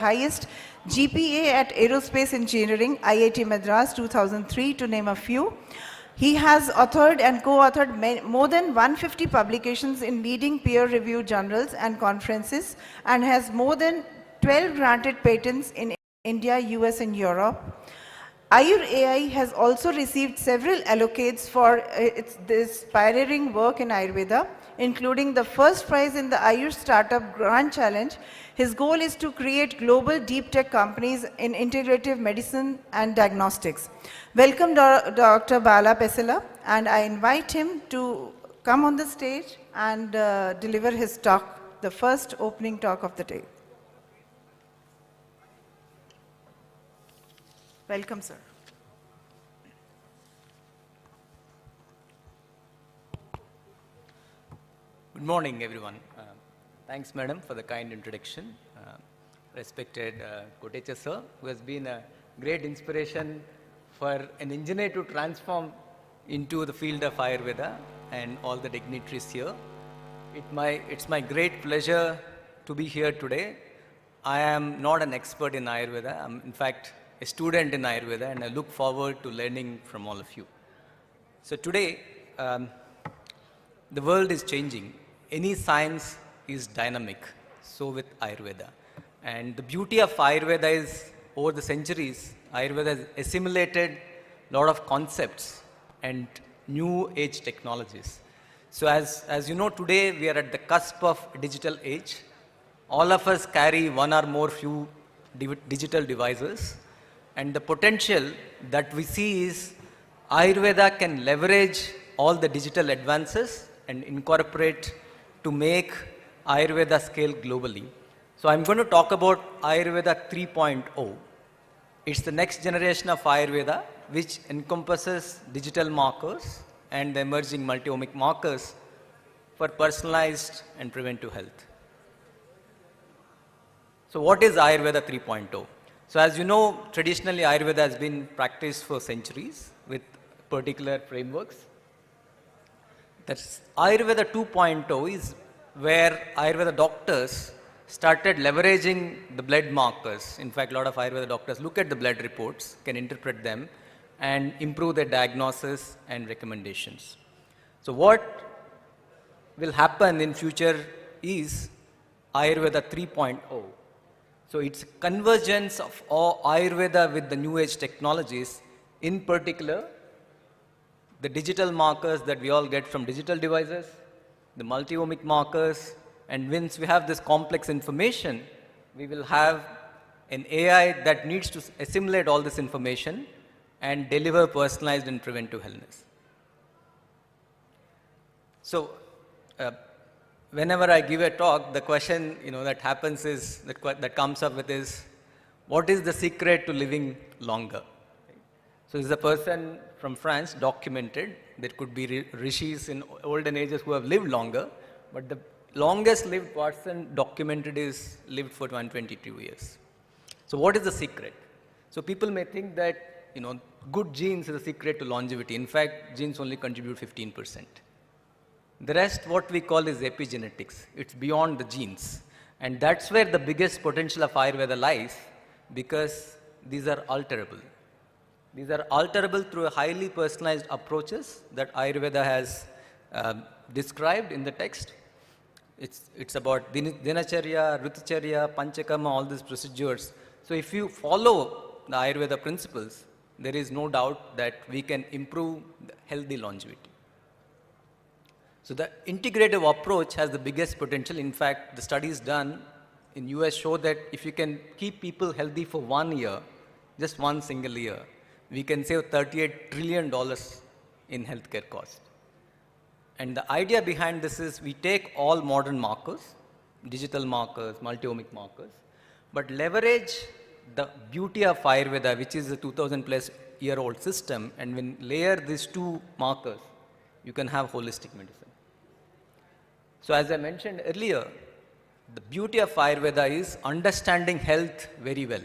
highest GPA at Aerospace Engineering, IIT Madras 2003, to name a few. He has authored and co-authored more than 150 publications in leading peer-reviewed journals and conferences, and has more than 12 granted patents in India, US, and Europe. Ayur AI has also received several accolades for this pioneering work in Ayurveda, including the first prize in the Ayush Startup Grand Challenge. His goal is to create global deep tech companies in integrative medicine and diagnostics. Welcome, Dr. Bala Pesela, and I invite him to come on the stage and deliver his talk, the first opening talk of the day. Welcome, sir. Good morning, everyone. Thanks, madam, for the kind introduction. Respected Kotecha sir, who has been a great inspiration for an engineer to transform into the field of Ayurveda, and all the dignitaries here. It's my great pleasure to be here today. I am not an expert in Ayurveda. I'm, in fact, a student in Ayurveda, and I look forward to learning from all of you. So today, the world is changing. Any science is dynamic, so with Ayurveda. And the beauty of Ayurveda is, over the centuries, Ayurveda has assimilated a lot of concepts and new age technologies. So as you know, today we are at the cusp of digital age. All of us carry one or more few digital devices. And the potential that we see is Ayurveda can leverage all the digital advances and incorporate to make Ayurveda scale globally. So I'm going to talk about Ayurveda 3.0. It's the next generation of Ayurveda, which encompasses digital markers and the emerging multi-omic markers for personalized and preventive health. So what is Ayurveda 3.0? So as you know, traditionally Ayurveda has been practiced for centuries with particular frameworks. That's Ayurveda 2.0 is where Ayurveda doctors started leveraging the blood markers. In fact, a lot of Ayurveda doctors look at the blood reports, can interpret them, and improve their diagnosis and recommendations. So what will happen in future is Ayurveda 3.0. So it's a convergence of all Ayurveda with the new age technologies, in particular the digital markers that we all get from digital devices, the multi-omic markers, and once we have this complex information, we will have an AI that needs to assimilate all this information and deliver personalized and preventive wellness. So, whenever I give a talk, the question that happens is that comes up with is, what is the secret to living longer? So this is a person from France documented. There could be rishis in olden ages who have lived longer, but the longest lived person documented is lived for 122 years. So what is the secret? So people may think that good genes is the secret to longevity. In fact, genes only contribute 15%. The rest, what we call, is epigenetics. It's beyond the genes. And that's where the biggest potential of Ayurveda lies, because these are alterable. These are alterable through highly personalized approaches that Ayurveda has described in the text. It's about dinacharya, ritucharya, panchakarma, all these procedures. So if you follow the Ayurveda principles, there is no doubt that we can improve healthy longevity. So the integrative approach has the biggest potential. In fact, the studies done in US show that if you can keep people healthy for 1 year, just one single year, we can save $38 trillion in healthcare costs. And the idea behind this is we take all modern markers, digital markers, multi-omic markers, but leverage the beauty of Ayurveda, which is a 2,000-plus-year-old system, and when layer these two markers, you can have holistic medicine. So as I mentioned earlier, the beauty of Ayurveda is understanding health very well.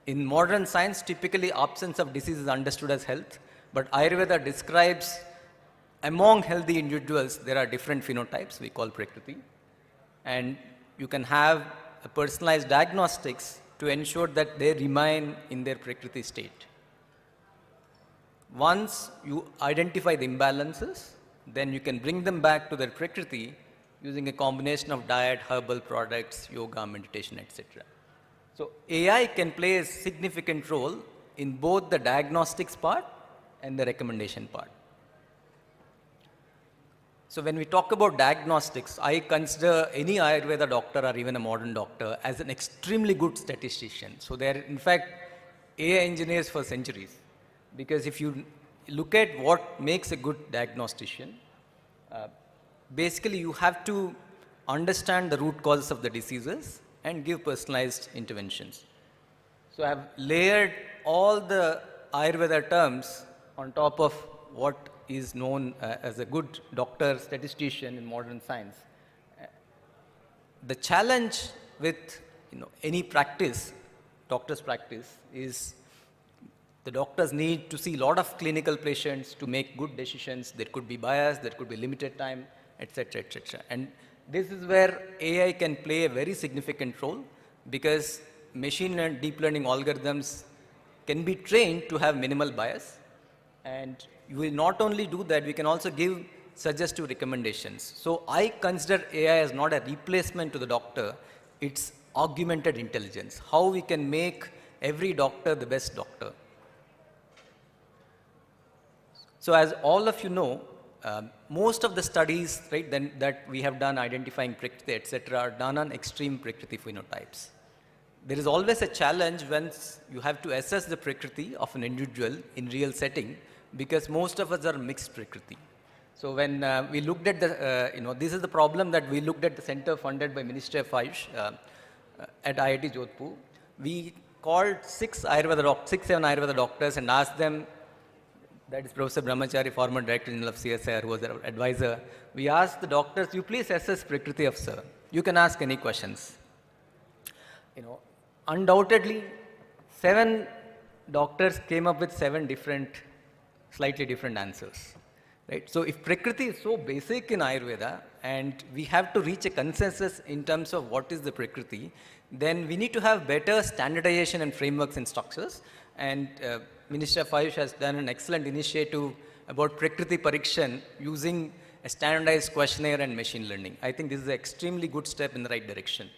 In modern science, typically absence of disease is understood as health, but Ayurveda describes among healthy individuals, there are different phenotypes we call Prakriti, and you can have a personalized diagnostics to ensure that they remain in their Prakriti state. Once you identify the imbalances, then you can bring them back to their Prakriti using a combination of diet, herbal products, yoga, meditation, etc. So AI can play a significant role in both the diagnostics part and the recommendation part. So when we talk about diagnostics, I consider any Ayurveda doctor or even a modern doctor as an extremely good statistician. So they're in fact AI engineers for centuries. Because if you look at what makes a good diagnostician, basically you have to understand the root causes of the diseases and give personalized interventions. So I've layered all the Ayurveda terms on top of what is known as a good doctor, statistician in modern science. The challenge with any practice, doctor's practice, is the doctors need to see a lot of clinical patients to make good decisions. There could be bias, there could be limited time, etc., etc. And this is where AI can play a very significant role, because machine and deep learning algorithms can be trained to have minimal bias. And you will not only do that, we can also give suggestive recommendations. So I consider AI as not a replacement to the doctor, it's augmented intelligence. How we can make every doctor the best doctor. So as all of you know, most of the studies, right, that we have done identifying Prakriti, etc., are done on extreme Prakriti phenotypes. There is always a challenge once you have to assess the Prakriti of an individual in real setting, because most of us are mixed Prakriti. So when we looked at the, this is the problem that we looked at the center funded by Ministry of Ayush at IIT Jodhpur. We called 7 Ayurveda doctors and asked them, that is Professor Brahmachari, former Director General of CSIR, who was our advisor. We asked the doctors, you please assess Prakriti of sir. You can ask any questions. Undoubtedly, 7 doctors came up with 7 slightly different answers. Right? So if Prakriti is so basic in Ayurveda, and we have to reach a consensus in terms of what is the Prakriti, then we need to have better standardization and frameworks and structures. And Ministry of Ayush has done an excellent initiative about Prakriti Parikshan using a standardized questionnaire and machine learning. I think this is an extremely good step in the right direction.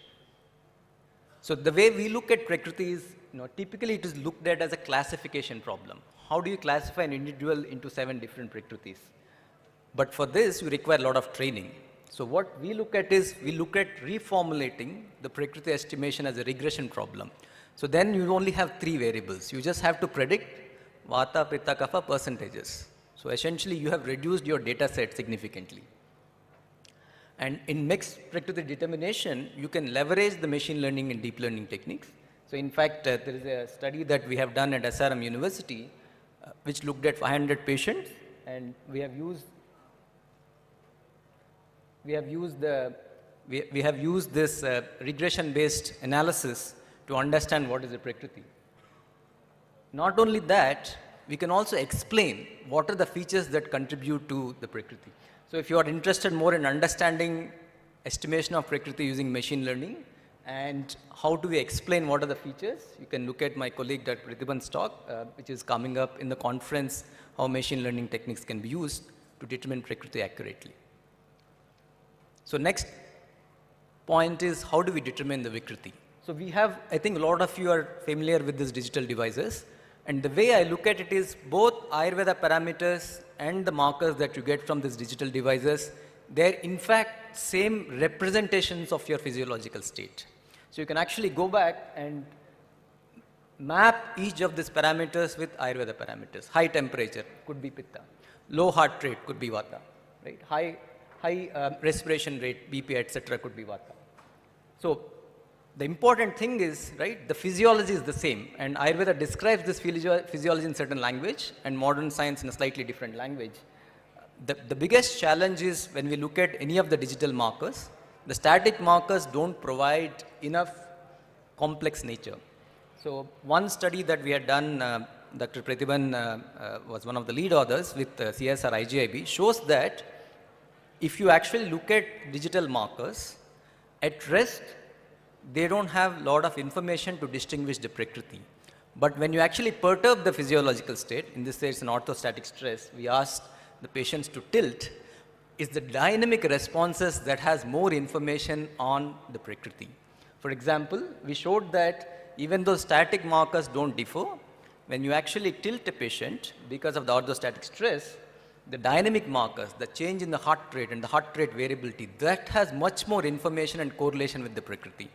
So the way we look at Prakriti is, typically it is looked at as a classification problem. How do you classify an individual into 7 different Prakritis? But for this, you require a lot of training. So what we look at is, we look at reformulating the Prakriti estimation as a regression problem. So then you only have 3 variables. You just have to predict Vata, Pitta, Kapha percentages. So essentially you have reduced your data set significantly. And in mixed Prakriti determination, you can leverage the machine learning and deep learning techniques. So in fact, there is a study that we have done at SRM University, which looked at 500 patients, and we have used this regression-based analysis to understand what is the Prakriti. Not only that, we can also explain what are the features that contribute to the Prakriti. So if you are interested more in understanding estimation of Prakriti using machine learning and how do we explain what are the features, you can look at my colleague Dr. Pratibhan's talk, which is coming up in the conference, how machine learning techniques can be used to determine Prakriti accurately. So next point is, how do we determine the Vikriti? So we have, I think a lot of you are familiar with these digital devices. And the way I look at it is, both Ayurveda parameters and the markers that you get from these digital devices, they're in fact same representations of your physiological state. So you can actually go back and map each of these parameters with Ayurveda parameters. High temperature could be Pitta. Low heart rate could be Vata. Right? High respiration rate, BP, etc. could be Vata. So the important thing is, right, the physiology is the same, and Ayurveda describes this physiology in certain language and modern science in a slightly different language. The biggest challenge is when we look at any of the digital markers, the static markers don't provide enough complex nature. So one study that we had done, Dr. Pratibhan was one of the lead authors with CSR IGIB, shows that if you actually look at digital markers, at rest, they don't have a lot of information to distinguish the Prakriti. But when you actually perturb the physiological state, in this case, an orthostatic stress, we asked the patients to tilt, is the dynamic responses that has more information on the Prakriti. For example, we showed that even though static markers don't differ, when you actually tilt a patient because of the orthostatic stress, the dynamic markers, the change in the heart rate and the heart rate variability, that has much more information and correlation with the Prakriti.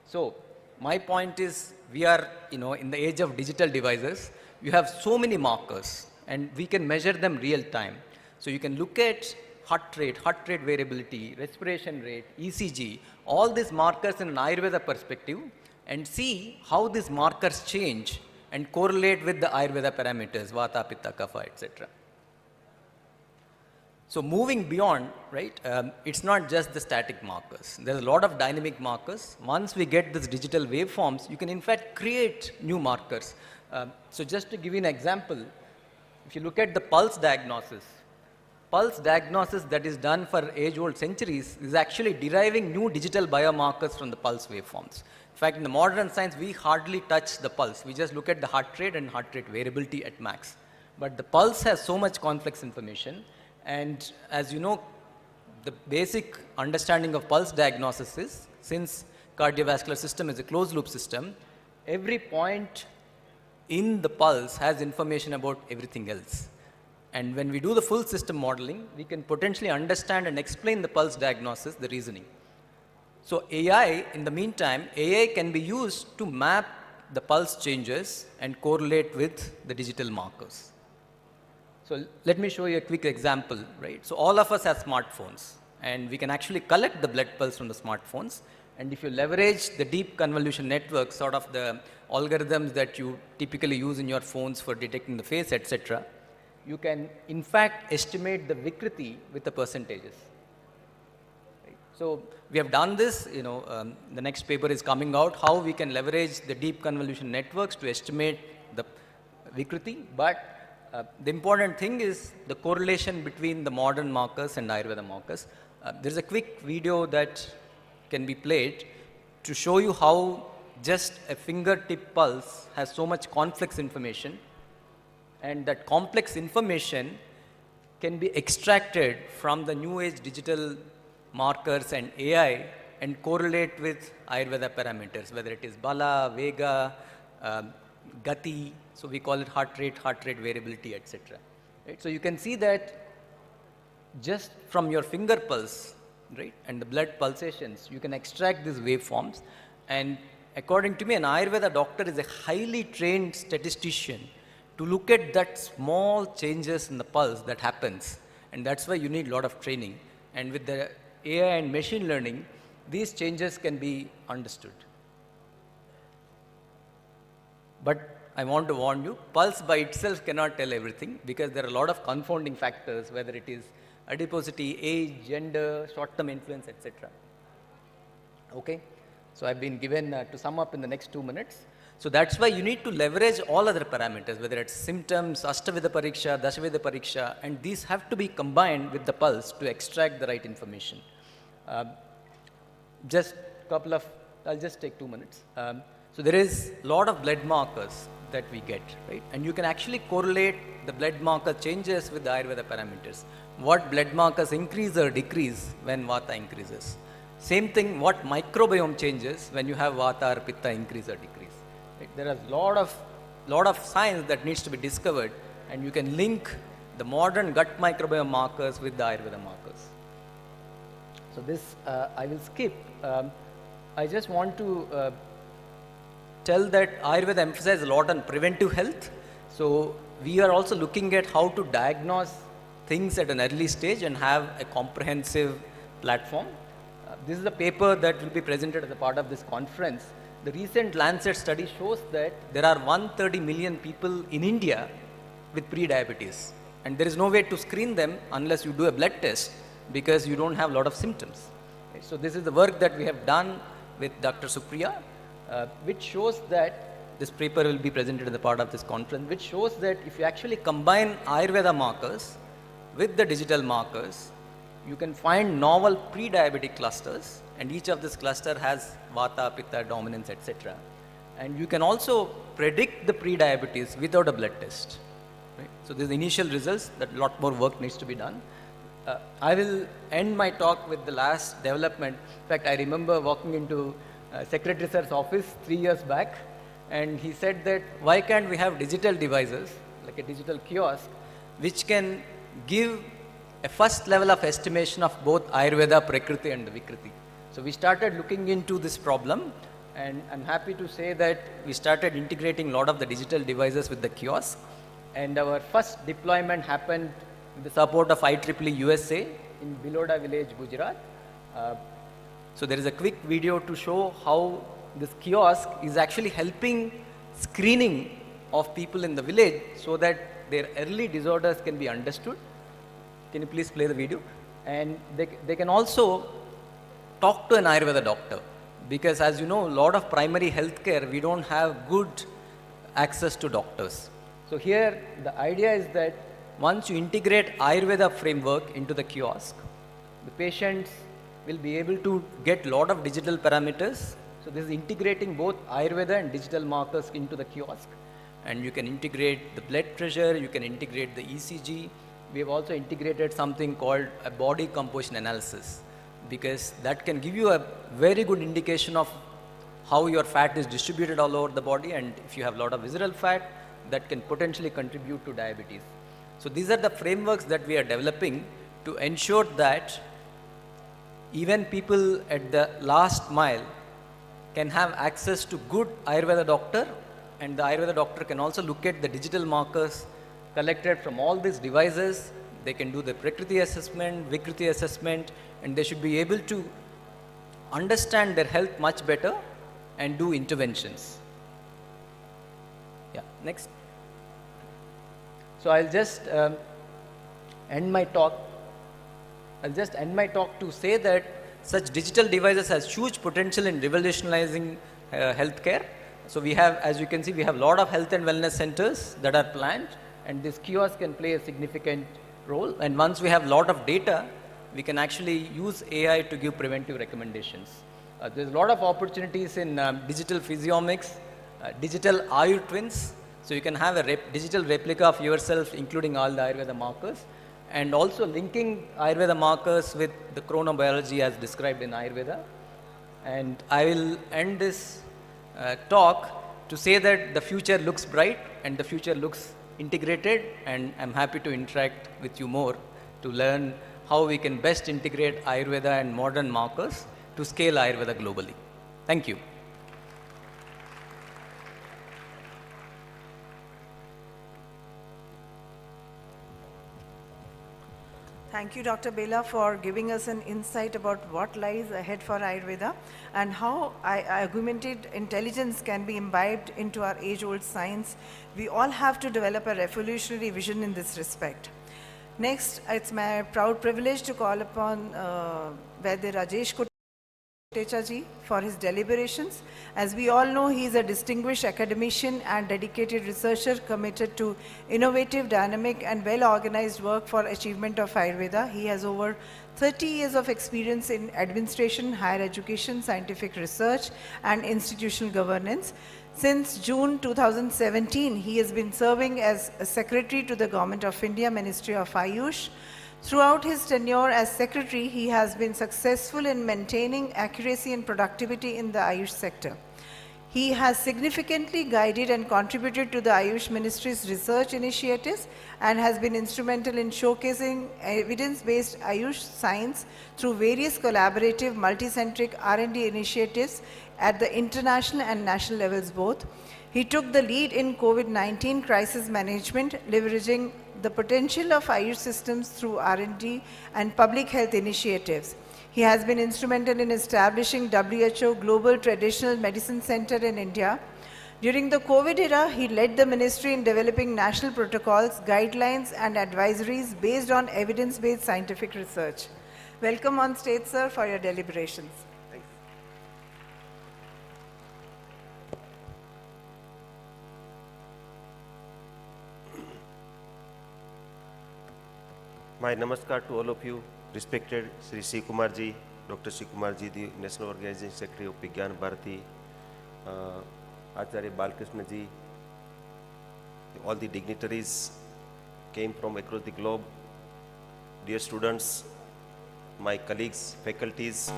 So my point is, we are in the age of digital devices. You have so many markers and we can measure them real time. So you can look at heart rate variability, respiration rate, ECG, all these markers in an Ayurveda perspective, and see how these markers change and correlate with the Ayurveda parameters, Vata, Pitta, Kapha, etc. So moving beyond, right, it's not just the static markers. There's a lot of dynamic markers. Once we get these digital waveforms, you can in fact create new markers. So just to give you an example, if you look at the pulse diagnosis that is done for age-old centuries is actually deriving new digital biomarkers from the pulse waveforms. In fact, in the modern science, we hardly touch the pulse. We just look at the heart rate and heart rate variability at max. But the pulse has so much complex information. And as you know, the basic understanding of pulse diagnosis is, since cardiovascular system is a closed loop system, every point in the pulse has information about everything else. And when we do the full system modeling, we can potentially understand and explain the pulse diagnosis, the reasoning. So AI, in the meantime, AI can be used to map the pulse changes and correlate with the digital markers. So let me show you a quick example, right? So all of us have smartphones, and we can actually collect the blood pulse from the smartphones. And if you leverage the deep convolution network, sort of the algorithms that you typically use in your phones for detecting the face, etc., you can in fact estimate the Vikriti with the percentages. Right? So we have done this, the next paper is coming out, how we can leverage the deep convolution networks to estimate the Vikriti, but the important thing is the correlation between the modern markers and Ayurveda markers. There's a quick video that can be played to show you how just a fingertip pulse has so much complex information, and that complex information can be extracted from the new age digital markers and AI and correlate with Ayurveda parameters, whether it is Bala, Vega, Gati, so we call it heart rate variability, etc. Right? So you can see that just from your finger pulse, right, and the blood pulsations, you can extract these waveforms. And according to me, an Ayurveda doctor is a highly trained statistician to look at that small changes in the pulse that happens. And that's why you need a lot of training. And with the AI and machine learning, these changes can be understood. But I want to warn you, pulse by itself cannot tell everything, because there are a lot of confounding factors, whether it is adiposity, age, gender, short-term influence, etc. Okay? So I've been given to sum up in the next 2 minutes. So that's why you need to leverage all other parameters, whether it's symptoms, Ashtaveda Pariksha, Dashaveda Pariksha, and these have to be combined with the pulse to extract the right information. Just couple of, I'll just take 2 minutes. So there is a lot of blood markers that we get, right? And you can actually correlate the blood marker changes with the Ayurveda parameters. What blood markers increase or decrease when Vata increases. Same thing, what microbiome changes when you have Vata or Pitta increase or decrease. Right? There are a lot of science that needs to be discovered, and you can link the modern gut microbiome markers with the Ayurveda markers. So this I will skip. I just want to tell that Ayurveda emphasizes a lot on preventive health. So we are also looking at how to diagnose things at an early stage and have a comprehensive platform. This is a paper that will be presented as a part of this conference. The recent Lancet study shows that there are 130 million people in India with pre-diabetes, and there is no way to screen them unless you do a blood test, because you don't have a lot of symptoms. Okay? So this is the work that we have done with Dr. Supriya, which shows that this paper will be presented as a part of this conference, which shows that if you actually combine Ayurveda markers with the digital markers, you can find novel pre-diabetic clusters and each of this cluster has Vata, Pitta, dominance, etc. And you can also predict the pre-diabetes without a blood test. Right? So these initial results, that a lot more work needs to be done. I will end my talk with the last development. In fact, I remember walking into Secretary Sir's office 3 years back, and he said that why can't we have digital devices, like a digital kiosk, which can give a first level of estimation of both Ayurveda, Prakriti and Vikriti. So we started looking into this problem, and I'm happy to say that we started integrating a lot of the digital devices with the kiosk, and our first deployment happened with the support of IEEE USA in Biloda village, Gujarat. So there is a quick video to show how this kiosk is actually helping screening of people in the village so that their early disorders can be understood. Can you please play the video? And they can also talk to an Ayurveda doctor, because as you know, a lot of primary health care, we don't have good access to doctors. So here, the idea is that once you integrate Ayurveda framework into the kiosk, the patients will be able to get a lot of digital parameters. So this is integrating both Ayurveda and digital markers into the kiosk. And you can integrate the blood pressure, you can integrate the ECG. We have also integrated something called a body composition analysis, because that can give you a very good indication of how your fat is distributed all over the body, and if you have a lot of visceral fat, that can potentially contribute to diabetes. So these are the frameworks that we are developing to ensure that even people at the last mile can have access to good Ayurveda doctor, and the Ayurveda doctor can also look at the digital markers collected from all these devices. They can do the Prakriti assessment, Vikriti assessment, and they should be able to understand their health much better and do interventions. Yeah, next. So I'll just end my talk. To say that such digital devices has huge potential in revolutionizing healthcare. So we have, as you can see, we have a lot of health and wellness centers that are planned, and this kiosk can play a significant role. And once we have a lot of data, we can actually use AI to give preventive recommendations. There's a lot of opportunities in digital physiomics, digital Ayur twins. So you can have a digital replica of yourself, including all the Ayurveda markers, and also linking Ayurveda markers with the chronobiology as described in Ayurveda. And I will end this talk to say that the future looks bright and the future looks integrated, and I'm happy to interact with you more to learn how we can best integrate Ayurveda and modern markers to scale Ayurveda globally. Thank you. Thank you, Dr. Bela, for giving us an insight about what lies ahead for Ayurveda and how augmented intelligence can be imbibed into our age-old science. We all have to develop a revolutionary vision in this respect. Next, it's my proud privilege to call upon Vaidya Rajesh Kotecha ji for his deliberations. As we all know, he is a distinguished academician and dedicated researcher committed to innovative, dynamic and well-organized work for achievement of Ayurveda. He has over 30 years of experience in administration, higher education, scientific research and institutional governance. Since June 2017, he has been serving as a secretary to the Government of India, Ministry of Ayush. Throughout his tenure as secretary, he has been successful in maintaining accuracy and productivity in the Ayush sector. He has significantly guided and contributed to the Ayush Ministry's research initiatives and has been instrumental in showcasing evidence-based Ayush science through various collaborative multicentric R&D initiatives at the international and national levels both. He took the lead in COVID-19 crisis management, leveraging the potential of Ayush systems through R&D and public health initiatives. He has been instrumental in establishing WHO Global Traditional Medicine Center in India. During the COVID era, he led the ministry in developing national protocols, guidelines and advisories based on evidence-based scientific research. Welcome on stage, sir, for your deliberations. My namaskar to all of you, respected Sri C. Kumar ji, Dr. Shikumar ji, the National Organizing Secretary of Vigyan Bharati, Acharya Balkrishna ji, all the dignitaries came from across the globe, dear students, my colleagues, faculties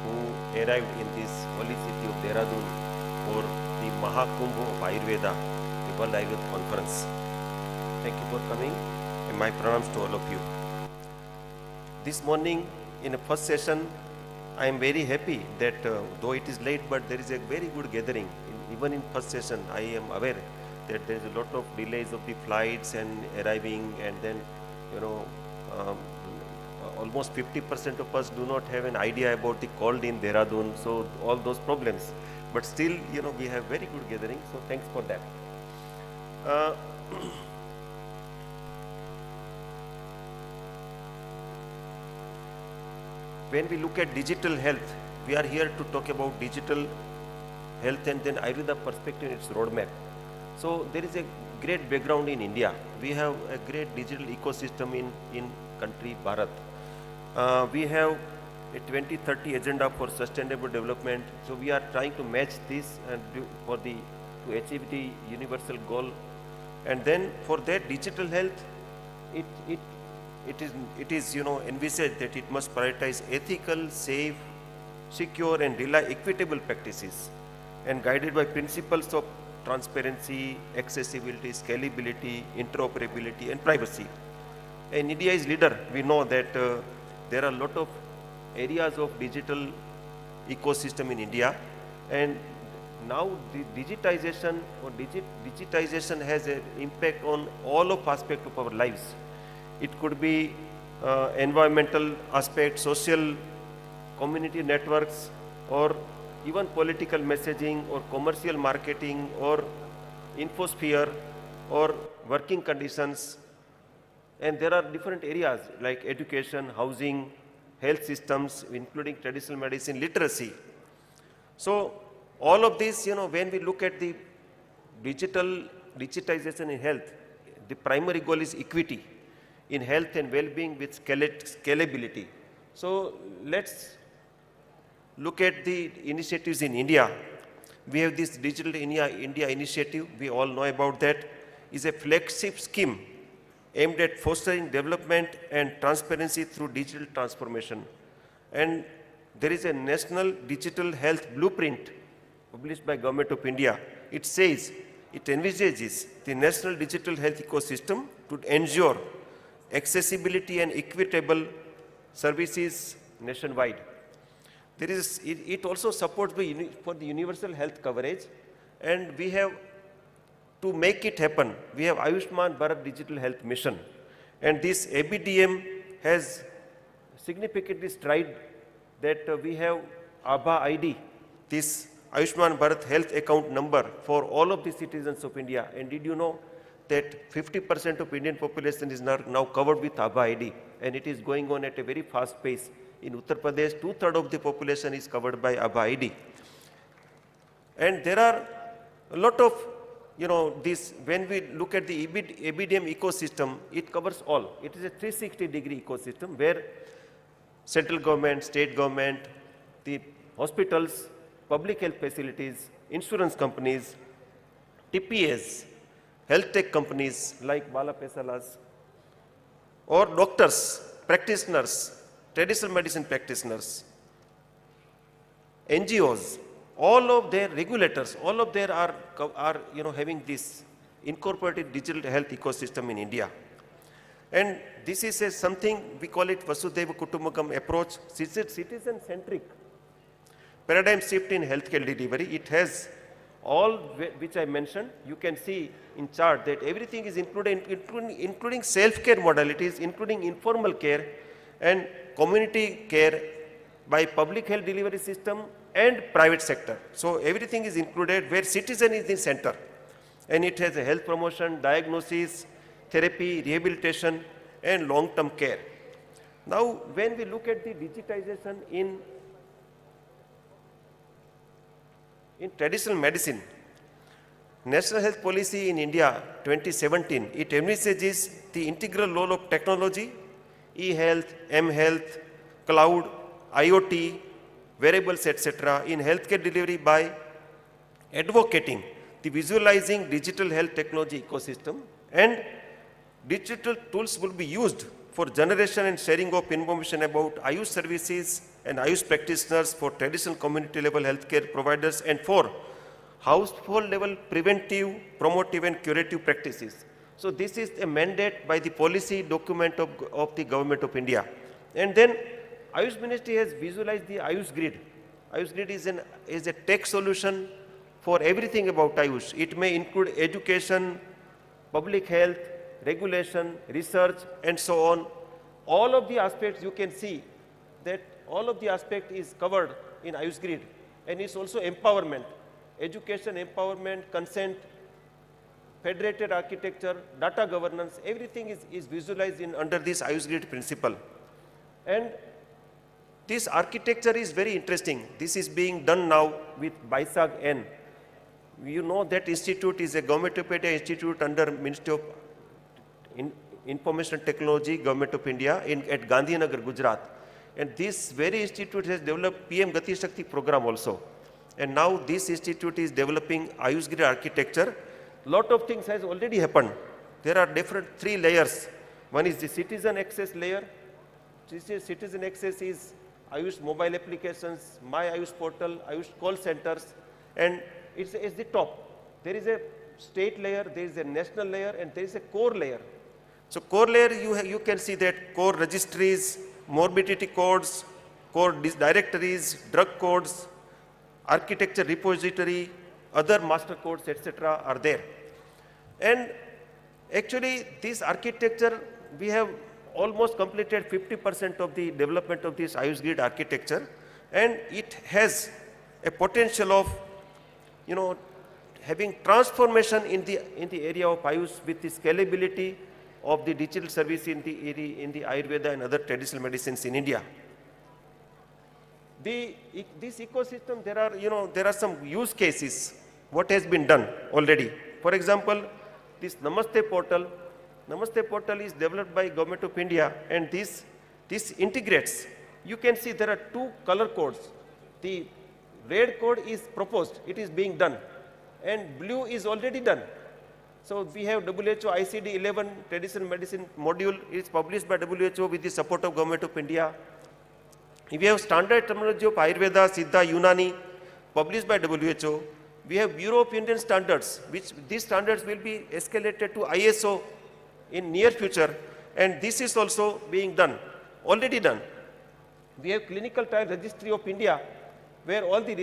who arrived in this holy city of Dehradun for the Mahakumbh of Ayurveda, the World Ayurveda Conference. Thank you for coming and my pranams to all of you. This morning in the first session, I am very happy that though it is late, but there is a very good gathering. Even in first session, I am aware that there is a lot of delays of the flights and arriving, and then, you know, almost 50% of us do not have an idea about the cold in Dehradun, so all those problems. But still, you know, we have very good gathering, so thanks for that. When we look at digital health, we are here to talk about digital health and then Ayurveda perspective, its roadmap. So there is a great background in India. We have a great digital ecosystem in country Bharat. We have a 2030 agenda for sustainable development. So we are trying to match this and to achieve the universal goal. And then for that digital health, it is you know envisaged that it must prioritize ethical, safe, secure, and equitable practices, and guided by principles of transparency, accessibility, scalability, interoperability, and privacy. And India is leader. We know that there are a lot of areas of digital ecosystem in India, and now the digitization has an impact on all of aspects of our lives. It could be environmental aspect, social, community networks, or even political messaging, or commercial marketing, or infosphere, or working conditions. And there are different areas like education, housing, health systems, including traditional medicine, literacy. So all of this, you know, when we look at the digitization in health, the primary goal is equity in health and well-being with scalability. So let's look at the initiatives in India. We have this Digital India initiative. We all know about that. It's a flagship scheme aimed at fostering development and transparency through digital transformation. And there is a National Digital Health Blueprint published by Government of India. It says, it envisages the national digital health ecosystem to ensure accessibility and equitable services nationwide. It also supports for the universal health coverage, and we have to make it happen. We have Ayushman Bharat Digital Health Mission, and this ABDM has significantly stride that we have ABHA ID, this Ayushman Bharat Health Account number for all of the citizens of India. And did you know that 50% of Indian population is now covered with ABHA ID, and it is going on at a very fast pace. In Uttar Pradesh, 2/3 of the population is covered by ABHA ID. And there are a lot of, you know, this, when we look at the ABDM ecosystem, it covers all. It is a 360-degree ecosystem where central government, state government, the hospitals, public health facilities, insurance companies, TPAs, health tech companies like Bala Pesalas, or doctors, practitioners, traditional medicine practitioners, NGOs, all of their regulators, all of them are you know, having this incorporated digital health ecosystem in India. And this is something, we call it Vasudhaiva Kutumbakam approach, citizen-centric paradigm shift in healthcare delivery. It has all which I mentioned. You can see in chart that everything is included, including self-care modalities, including informal care and community care by public health delivery system and private sector. So everything is included where citizen is in center, and it has a health promotion, diagnosis, therapy, rehabilitation, and long-term care. Now, when we look at the digitization in traditional medicine, National Health Policy in India 2017, it envisages the integral role of technology, e-health, m-health, cloud, IoT, wearables, etc. in healthcare delivery by advocating the visualizing digital health technology ecosystem, and digital tools will be used for generation and sharing of information about Ayush services and Ayush practitioners for traditional community level healthcare providers and for household level preventive, promotive and curative practices. So this is a mandate by the policy document of the Government of India. And then Ayush Ministry has visualized the Ayush Grid. Ayush Grid is a tech solution for everything about Ayush. It may include education, public health, regulation, research and so on. All of the aspects you can see that all of the aspect is covered in Ayush Grid, and it's also empowerment, education, empowerment, consent, federated architecture, data governance, everything is visualized in under this Ayush Grid principle. And this architecture is very interesting. This is being done now with BISAG N. You know that institute is a Government of India institute under Ministry of Information Technology, Government of India at Gandhinagar, Gujarat. And this very institute has developed PM Gati Shakti program also. And now this institute is developing Ayush Grid architecture. Lot of things has already happened. There are different 3 layers. One is the citizen access layer. Citizen access is Ayush mobile applications, My Ayush portal, Ayush call centers, and it's the top. There is a state layer, there is a national layer, and there is a core layer. So core layer, you can see that core registries, morbidity codes, core directories, drug codes, architecture repository, other master codes, etc. are there. And actually this architecture, we have almost completed 50% of the development of this Ayush Grid architecture, and it has a potential of, having transformation in the area of Ayush with the scalability of the digital service in the Ayurveda and other traditional medicines in India. This ecosystem, there are some use cases what has been done already. For example, this Namaste portal is developed by Government of India, and this integrates. You can see there are 2 color codes. The red code is proposed, it is being done, and blue is already done. So we have WHO ICD-11 traditional medicine module. It is published by WHO with the support of Government of India. We have standard terminology of Ayurveda, Siddha, Unani, published by WHO. We have Bureau of Indian Standards, which these standards will be escalated to ISO in near future, and this is also being done, already done. We have Clinical Trial Registry of India, where all the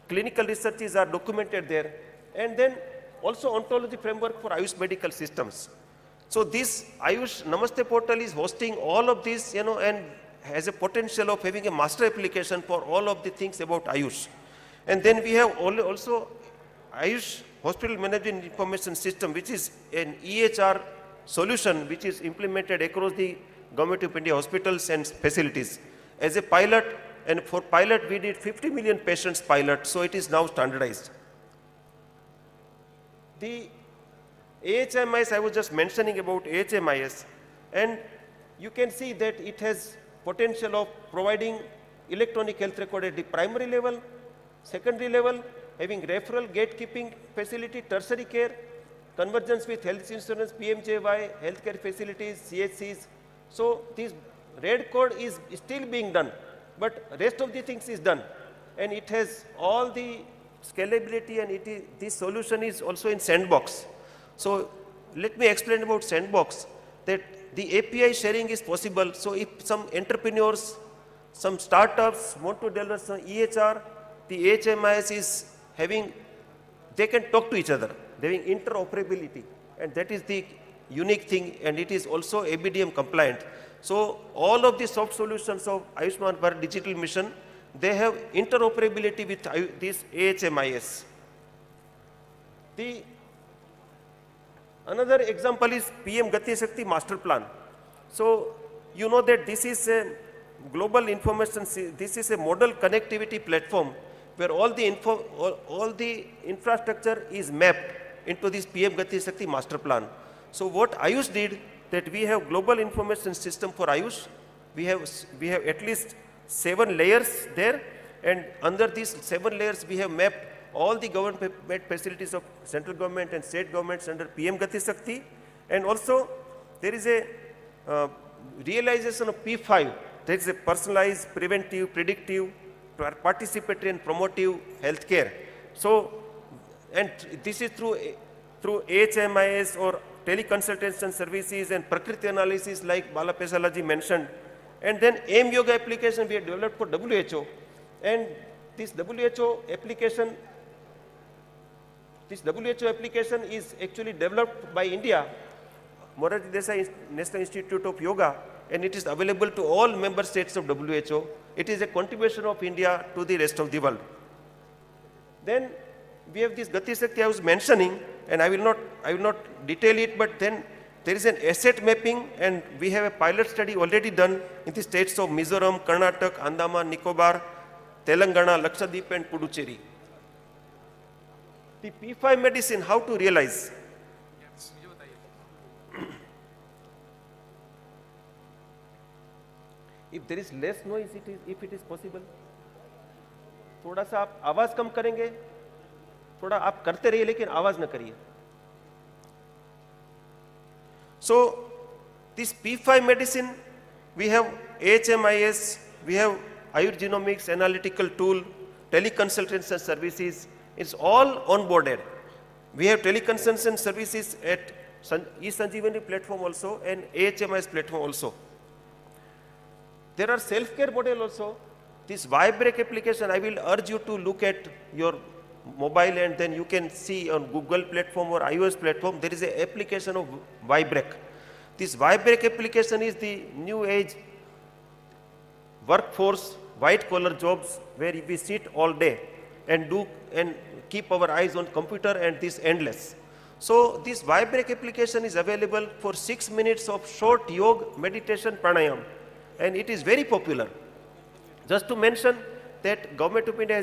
clinical researches are documented there, and then also ontology framework for Ayush medical systems. So this Ayush Namaste portal is hosting all of this, and has a potential of having a master application for all of the things about Ayush. And then we have also Ayush Hospital Management Information System, which is an EHR solution which is implemented across the Government of India hospitals and facilities as a pilot. And for pilot, we did 50 million patients pilot, so it is now standardized. The AHMIS, I was just mentioning about AHMIS, and you can see that it has potential of providing electronic health record at the primary level, secondary level, having referral gatekeeping facility, tertiary care, convergence with health insurance, PMJY, healthcare facilities, CHCs. So this red code is still being done, but rest of the things is done, and it has all the scalability, and this solution is also in sandbox. So let me explain about sandbox, that the API sharing is possible. So if some entrepreneurs, some startups want to develop some EHR, the HMIS is having, they can talk to each other, having interoperability, and that is the unique thing, and it is also ABDM compliant. So all of the soft solutions of Ayushman Bharat Digital Mission, they have interoperability with this AHMIS. Another example is PM Gati Shakti Master Plan. So you know that this is a global information, this is a model connectivity platform where all the infrastructure is mapped into this PM Gati Shakti Master Plan. So what Ayush did, that we have global information system for Ayush, we have at least 7 layers there, and under these 7 layers we have mapped all the government facilities of central government and state governments under PM Gati Shakti, and also there is a realization of P5, that is a personalized, preventive, predictive, participatory and promotive healthcare. So, and this is through HMIS or teleconsultation services and Prakriti analysis like Bala Pesalaji mentioned. And then AIM Yoga application we have developed for WHO, and this WHO application is actually developed by India, Morarji Desai National Institute of Yoga, and it is available to all member states of WHO. It is a contribution of India to the rest of the world. Then we have this Gati Shakti I was mentioning, and I will not detail it, but then there is an asset mapping, and we have a pilot study already done in the states of Mizoram, Karnataka, Andaman, Nicobar, Telangana, Lakshadweep and Puducherry. The P5 medicine, how to realize? If there is less noise, if it is possible, थोड़ा सा आप आवाज कम करेंगे, थोड़ा आप करते रहिए लेकिन आवाज न करिए. So this P5 medicine, we have HMIS, we have Ayurveda genomics analytical tool, teleconsultation services. It's all onboarded. We have teleconsultation services at eSanjeevani platform also and AHMIS platform also. There are self-care model also. This Vibrek application, I will urge you to look at your mobile, and then you can see on Google platform or iOS platform, there is an application of Vibrek. This Vibrek application is the new age workforce, white collar jobs where we sit all day and keep our eyes on computer, and this endless. So this Vibrek application is available for 6 minutes of short yoga meditation pranayam, and it is very popular. Just to mention that Government of India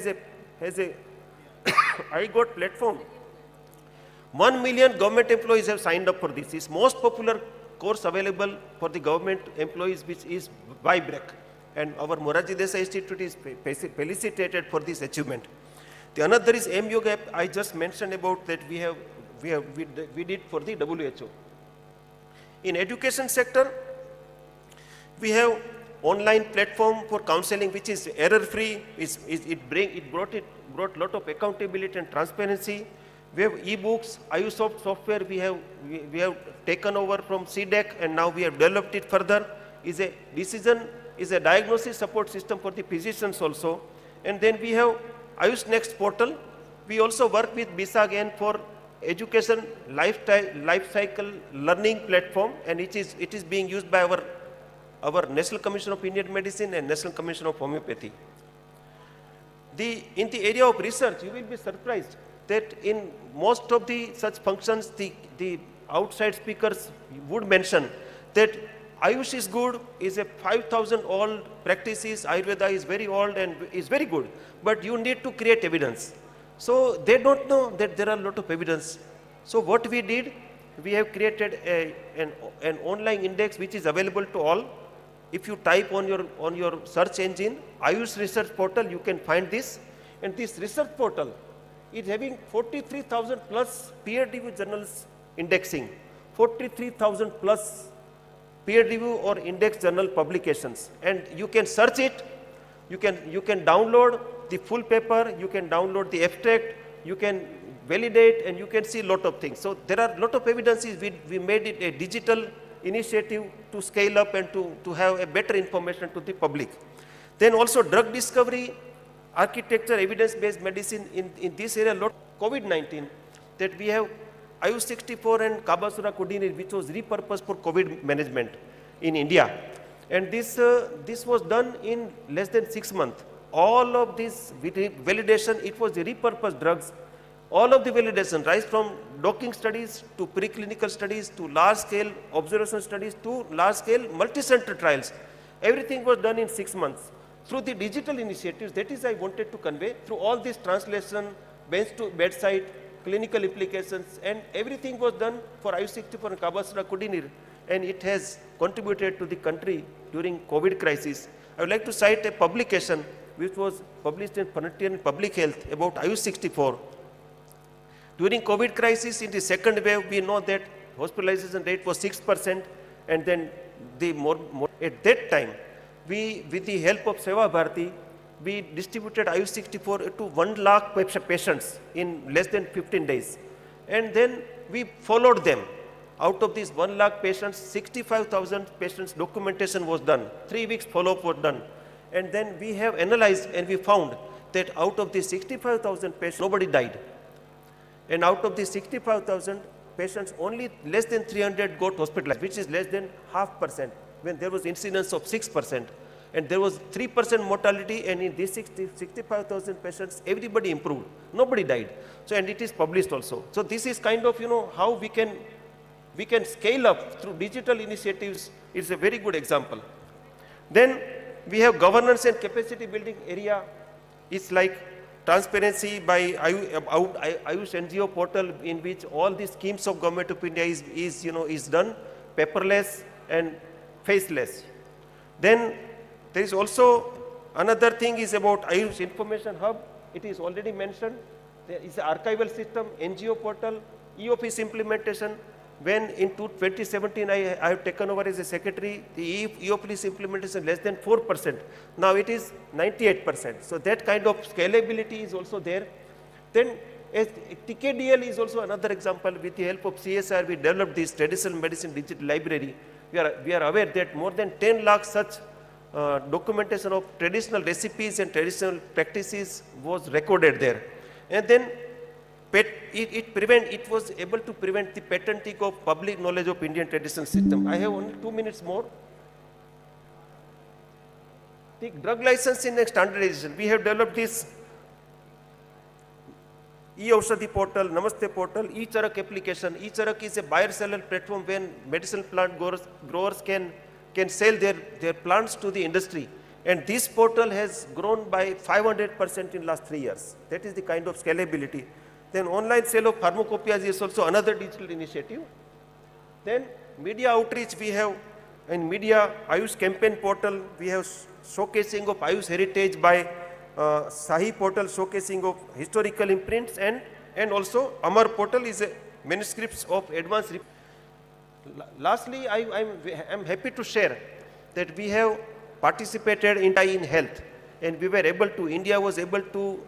has a iGot platform. 1 million government employees have signed up for this. It's most popular course available for the government employees, which is Vibrek. And our Morarji Desai Institute is felicitated for this achievement. The another is AIM Yoga app I just mentioned about that we did for the WHO. In education sector, we have online platform for counseling which is error-free. It brought lot of accountability and transparency. We have e-books, Ayusoft software we have taken over from CDEC, and now we have developed it further. Is a diagnosis support system for the physicians also. And then we have Ayush Next portal. We also work with BISAGN for education life cycle learning platform, and it is being used by our National Commission of Indian Medicine and National Commission of Homeopathy. In the area of research, you will be surprised that in most of the such functions, the outside speakers would mention that Ayush is good, is a 5,000 old practices, Ayurveda is very old and is very good, but you need to create evidence. So they don't know that there are a lot of evidence. So what we did, we have created an online index which is available to all. If you type on your search engine, Ayush Research Portal, you can find this. And this research portal is having 43,000 plus peer-reviewed journals indexing, 43,000 plus peer-review or index journal publications. And you can search it, you can download the full paper, you can download the abstract, you can validate, and you can see a lot of things. So there are a lot of evidences. We made it a digital initiative to scale up and to have a better information to the public. Then also drug discovery, architecture, evidence-based medicine in this area, lot COVID-19, that we have Ayush 64 and Kabasura Kudinir, which was repurposed for COVID management in India. And this was done in less than 6 months. All of this validation, it was the repurposed drugs. All of the validation, right from docking studies to preclinical studies to large-scale observation studies to large-scale multi-center trials, everything was done in 6 months. Through the digital initiatives, that is I wanted to convey, through all this translation, bench to bedside, clinical implications, and everything was done for Ayush 64 and Kabasura Kudinir and it has contributed to the country during COVID crisis. I would like to cite a publication which was published in Frontier in Public Health about Ayush 64. During COVID crisis, in the second wave, we know that hospitalization rate was 6%, and then at that time, we, with the help of Seva Bharati, we distributed Ayush 64 to 1 lakh patients in less than 15 days. And then we followed them. Out of these 1 lakh patients, 65,000 patients documentation was done. 3 weeks follow-up was done. And then we have analyzed and we found that out of these 65,000 patients, nobody died. And out of these 65,000 patients, only less than 300 got hospitalized, which is less than 0.5%, when there was incidence of 6%. And there was 3% mortality, and in these 65,000 patients, everybody improved. Nobody died. So, and it is published also. So this is kind of, how we can scale up through digital initiatives. It's a very good example. Then we have governance and capacity building area. It's like transparency by Ayush NGO portal, in which all the schemes of Government of India is done paperless and faceless. Then there is also another thing is about Ayush Information Hub. It is already mentioned. There is an archival system, NGO portal, e-office implementation. When in 2017 I have taken over as a secretary, the e-office implementation less than 4%. Now it is 98%. So that kind of scalability is also there. Then as TKDL is also another example. With the help of CSR, we developed this traditional medicine digital library. We are aware that more than 10 lakh such documentation of traditional recipes and traditional practices was recorded there. And then it was able to prevent the patenting of public knowledge of Indian traditional system. I have only 2 minutes more. The drug licensing and standardization. We have developed this e-Aushadhi portal, Namaste portal, e-Charak application. E-Charak is a buyer-seller platform when medicinal plant growers can sell their plants to the industry. And this portal has grown by 500% in last 3 years. That is the kind of scalability. Then online sale of pharmacopoeias is also another digital initiative. Then media outreach, we have in media Ayush campaign portal, we have showcasing of Ayush heritage by Sahi portal, showcasing of historical imprints, and also Amar portal is a manuscripts of advanced. Lastly, I am happy to share that we have participated in health, and we were able to, India was able to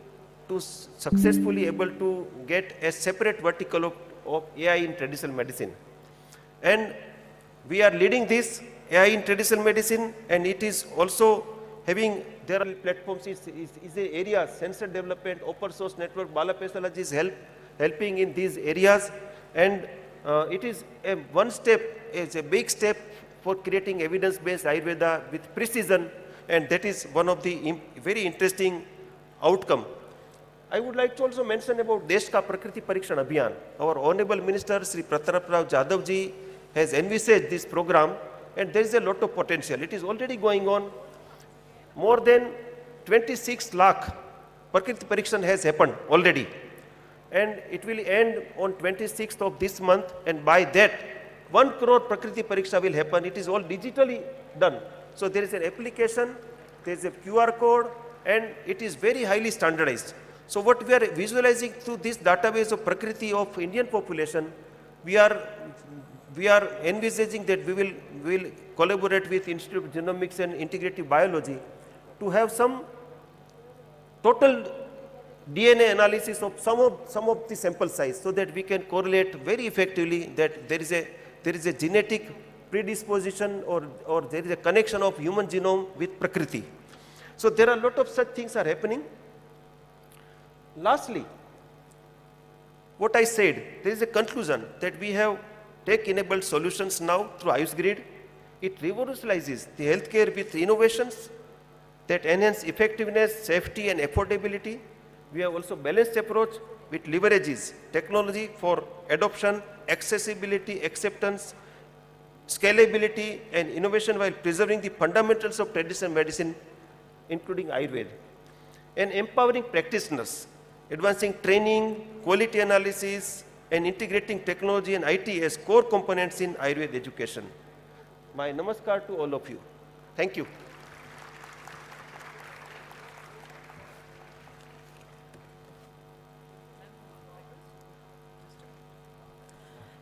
successfully able to get a separate vertical of AI in traditional medicine. And we are leading this AI in traditional medicine, and it is also having, there are platforms, is a area, sensor development, open source network, Bala Pesalaji is helping in these areas. And it is one step, it's a big step for creating evidence-based Ayurveda with precision, and that is one of the very interesting outcome. I would like to also mention about Desh Ka Prakriti Parikshan Abhiyan. Our Honorable Minister Sri Pratarap Rao Jadhav ji has envisaged this program, and there is a lot of potential. It is already going on. More than 26 lakh Prakriti Parikshan has happened already. And it will end on 26th of this month, and by that 1 crore Prakriti Pariksha will happen. It is all digitally done. So there is an application, there is a QR code, and it is very highly standardized. So what we are visualizing through this database of Prakriti of Indian population, we are envisaging that we will collaborate with Institute of Genomics and Integrative Biology to have some total DNA analysis of some of the sample size, so that we can correlate very effectively that there is a genetic predisposition or there is a connection of human genome with Prakriti. So there are a lot of such things are happening. Lastly, what I said, there is a conclusion that we have tech-enabled solutions now through Ayush Grid. It revolutionizes the healthcare with innovations that enhance effectiveness, safety, and affordability. We have also balanced approach which leverages technology for adoption, accessibility, acceptance, scalability, and innovation while preserving the fundamentals of traditional medicine, including Ayurveda, and empowering practitioners, advancing training, quality analysis, and integrating technology and IT as core components in Ayurveda education. My namaskar to all of you. Thank you.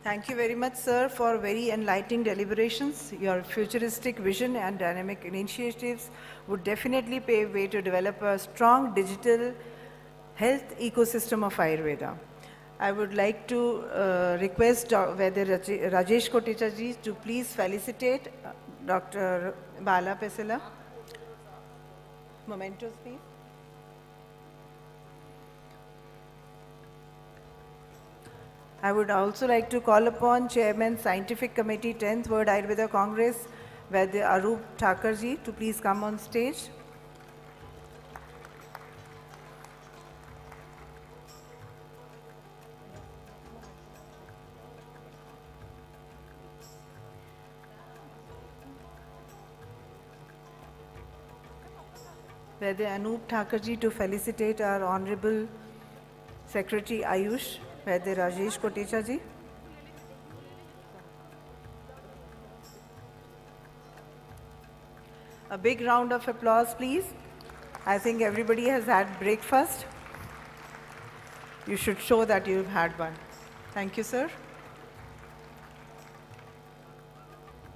Thank you very much, sir, for very enlightening deliberations. Your futuristic vision and dynamic initiatives would definitely pave way to develop a strong digital health ecosystem of Ayurveda. I would like to request Vaidya Rajesh Kotecha ji to please felicitate Dr. Bala Pesela. Mementos, please. I would also like to call upon Chairman Scientific Committee 10th World Ayurveda Congress, Vaidya Arup Thakurji, to please come on stage. Vaidya Anup Thakurji to felicitate our Honorable Secretary Ayush, Vaidya Rajesh Kotecha ji. A big round of applause, please. I think everybody has had breakfast. You should show that you've had one. Thank you, sir.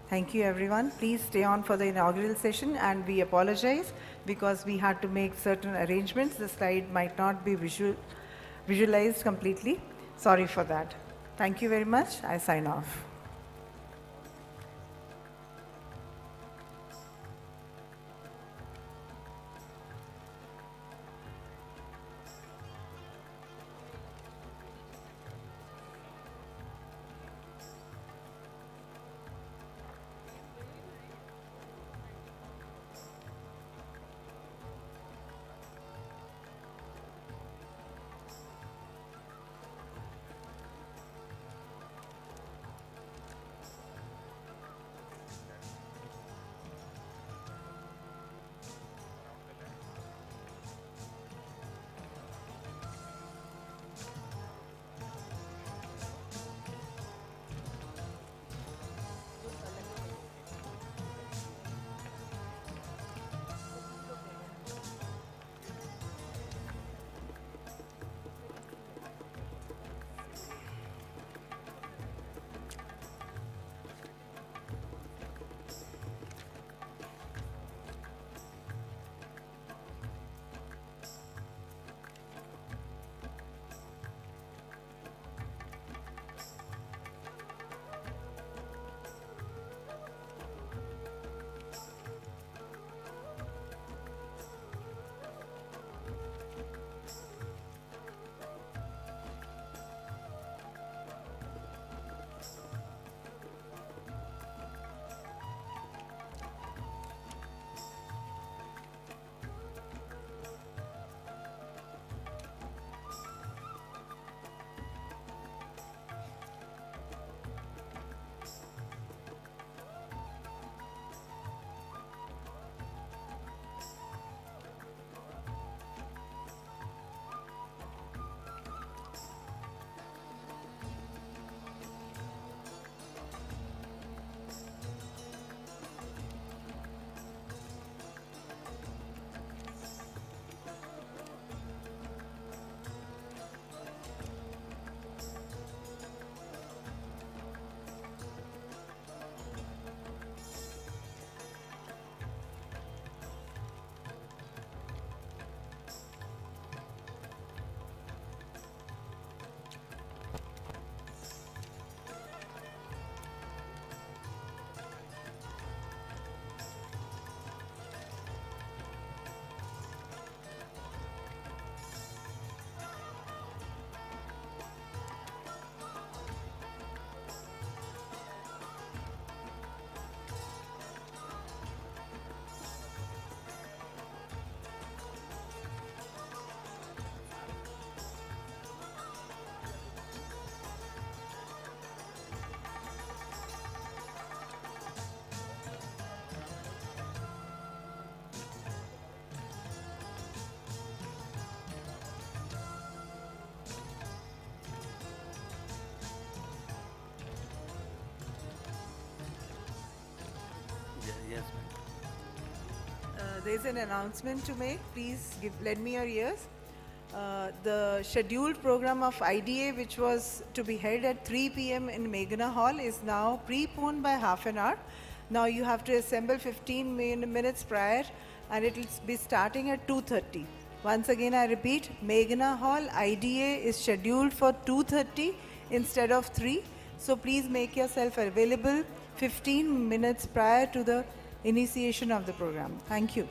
Thank you, everyone. Please stay on for the inaugural session, and we apologize because we had to make certain arrangements. The slide might not be visualized completely. Sorry for that. Thank you very much. I sign off. Yes, ma'am. There's an announcement to make. Please lend me your ears. The scheduled program of IDA, which was to be held at 3 p.m. in Meghna Hall, is now preponed by half an hour. Now you have to assemble 15 minutes prior, and it will be starting at 2:30. Once again, I repeat, Meghna Hall IDA is scheduled for 2:30 instead of 3. So please make yourself available 15 minutes prior to the initiation of the program. Thank you.